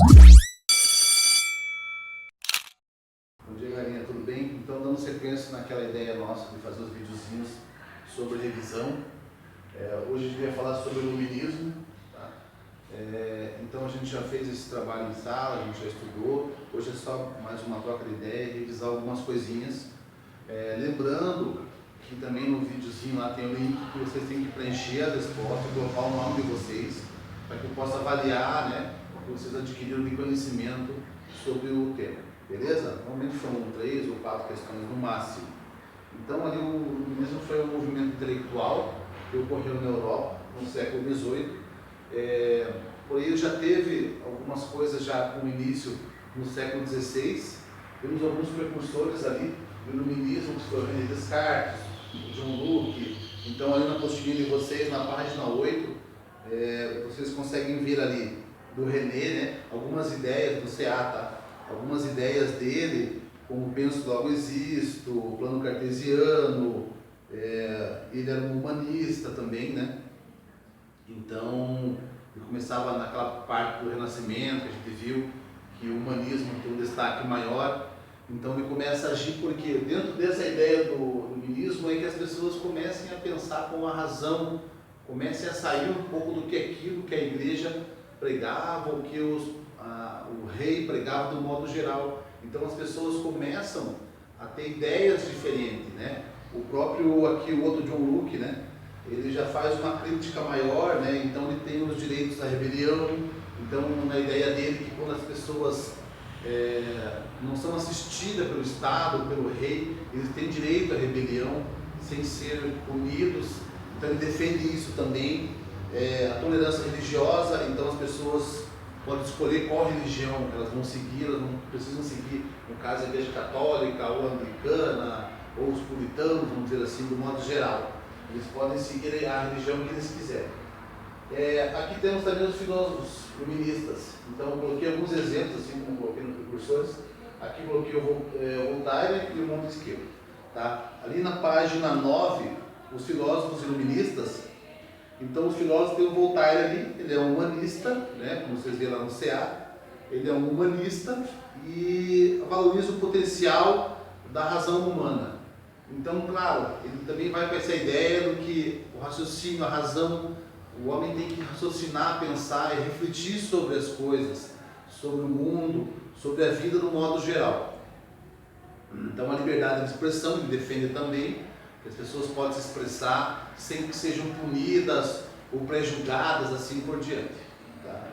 Bom dia, galerinha, tudo bem? Então, dando sequência naquela ideia nossa de fazer os videozinhos sobre revisão, hoje a gente vai falar sobre iluminismo, tá? Então a gente já fez esse trabalho em sala, a gente já estudou, hoje é só mais uma troca de ideia e revisar algumas coisinhas. Lembrando que também no videozinho lá tem o link que vocês têm que preencher as respostas, colocar o nome de vocês, para que eu possa avaliar, né, o que vocês adquiriram de conhecimento sobre o tema, beleza? Normalmente são 3 ou 4 questões no máximo. Então ali o iluminismo foi um movimento intelectual que ocorreu na Europa no século XVIII. Porém ele já teve algumas coisas já com início no século XVI. Temos alguns precursores ali do iluminismo, que foi o René Descartes, o John Locke. Então ali na apostilinha de vocês, na página 8, vocês conseguem ver ali do René, né, algumas ideias do CA, tá? Algumas ideias dele, como penso logo existo, o plano cartesiano, ele era um humanista também, né? Então ele começava naquela parte do Renascimento, que a gente viu que o humanismo tem um destaque maior. Então ele começa a agir porque dentro dessa ideia do iluminismo é que as pessoas comecem a pensar com a razão, comecem a sair um pouco do que aquilo que a igreja pregava, o que o rei pregava do modo geral. Então as pessoas começam a ter ideias diferentes, né? O próprio aqui, o outro John Locke, né? Ele já faz uma crítica maior, né? Então ele tem os direitos da rebelião. Então na ideia dele que quando as pessoas não são assistidas pelo Estado, pelo rei, eles têm direito à rebelião sem ser punidos. Então ele defende isso também. A tolerância religiosa, então as pessoas podem escolher qual religião elas vão seguir, elas não precisam seguir, no caso, a igreja católica ou anglicana, ou os puritanos, vamos dizer assim, do modo geral. Eles podem seguir a religião que eles quiserem. Aqui temos também os filósofos iluministas. Então eu coloquei alguns exemplos, assim como coloquei nos precursores. Aqui coloquei o Voltaire e o Montesquieu. Tá? Ali na página 9, os filósofos iluministas. Então os filósofos tem o Voltaire ali, ele é um humanista, né, como vocês veem lá no CA, ele é um humanista e valoriza o potencial da razão humana. Então, claro, ele também vai com essa ideia do que o raciocínio, a razão, o homem tem que raciocinar, pensar e refletir sobre as coisas, sobre o mundo, sobre a vida no modo geral. Então a liberdade de expressão ele defende também, que as pessoas podem se expressar sem que sejam punidas ou prejulgadas, assim por diante. Tá?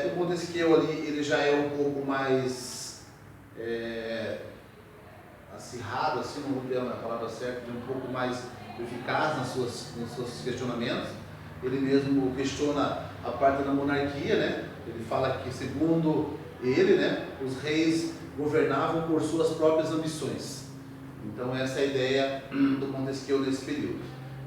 O Montesquieu ali, ele já é um pouco mais acirrado, assim, não vou ter a palavra certa, um pouco mais eficaz nos seus questionamentos. Ele mesmo questiona a parte da monarquia, né? Ele fala que, segundo ele, né, os reis governavam por suas próprias ambições. Então essa é a ideia do Montesquieu nesse período.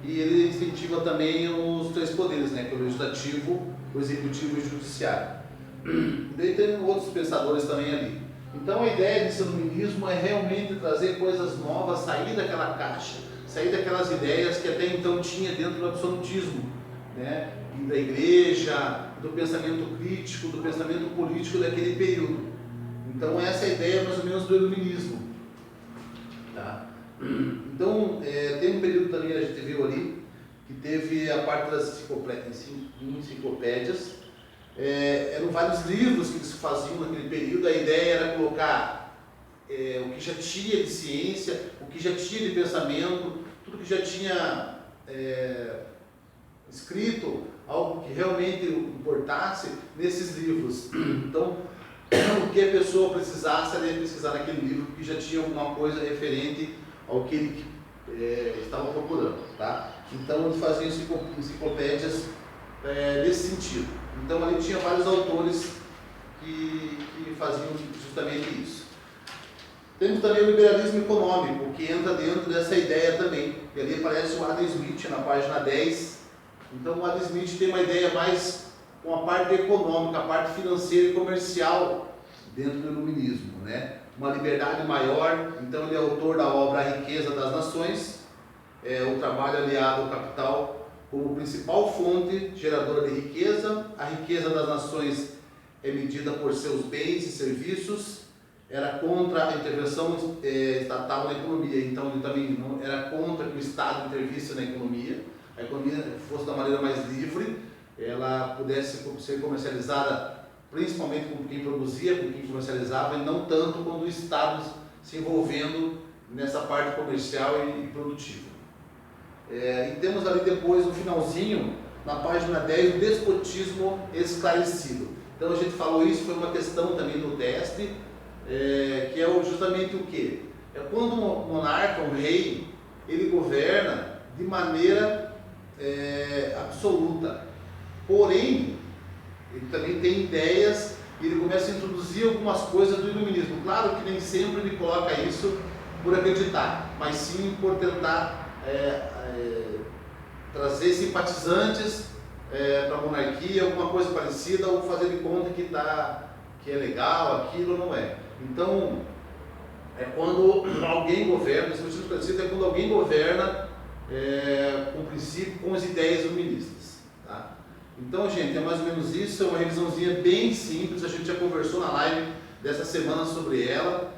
E ele incentiva também os 3 poderes, né, que é o legislativo, o executivo e o judiciário. E daí tem outros pensadores também ali. Então a ideia desse iluminismo é realmente trazer coisas novas, sair daquela caixa, sair daquelas ideias que até então tinha dentro do absolutismo, né, e da igreja, do pensamento crítico, do pensamento político daquele período. Então essa é a ideia mais ou menos do iluminismo. Tá? Então, tem um período também, a gente viu ali, que teve a parte das enciclopédias. Eram vários livros que eles faziam naquele período. A ideia era colocar o que já tinha de ciência, o que já tinha de pensamento, tudo que já tinha escrito, algo que realmente importasse nesses livros. Então, o que a pessoa precisasse, ela ia pesquisar naquele livro, porque já tinha alguma coisa referente ao que ele estava procurando. Tá? Então, ele fazia enciclopédias nesse sentido. Então, ali tinha vários autores que faziam justamente isso. Temos também o liberalismo econômico, que entra dentro dessa ideia também. E ali aparece o Adam Smith na página 10. Então, o Adam Smith tem uma ideia mais com a parte econômica, a parte financeira e comercial dentro do iluminismo, né? Uma liberdade maior. Então ele é autor da obra A Riqueza das Nações, o trabalho aliado ao capital como principal fonte geradora de riqueza. A riqueza das nações é medida por seus bens e serviços, era contra a intervenção estatal na economia, então ele também não era contra que o Estado intervisse na economia, a economia fosse da maneira mais livre, ela pudesse ser comercializada principalmente com quem produzia, com quem comercializava, e não tanto quando o Estado se envolvendo nessa parte comercial e produtiva. E temos ali depois, no finalzinho, na página 10, o despotismo esclarecido. Então a gente falou isso, foi uma questão também no teste, que é justamente o quê? É quando um monarca, um rei, ele governa de maneira absoluta, porém, ele também tem ideias e ele começa a introduzir algumas coisas do iluminismo. Claro que nem sempre ele coloca isso por acreditar, mas sim por tentar trazer simpatizantes para a monarquia, alguma coisa parecida, ou fazer de conta que é legal, aquilo não é. Então, é quando alguém governa, esse motivo parecido é quando alguém governa com princípio, com as ideias iluministas. Tá? Então, gente, é mais ou menos isso, é uma revisãozinha bem simples, a gente já conversou na live dessa semana sobre ela.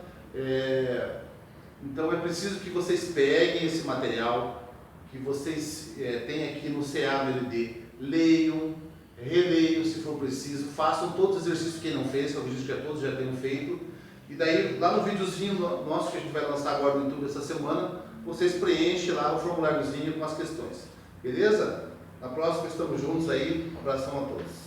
Então é preciso que vocês peguem esse material, que vocês têm aqui no CA-MLD, leiam, releiam se for preciso, façam todos os exercícios que quem não fez, que eu acredito que todos já tenham feito, e daí lá no videozinho nosso que a gente vai lançar agora no YouTube essa semana, vocês preenchem lá o formuláriozinho com as questões, beleza? Na próxima estamos juntos aí, um abração a todos.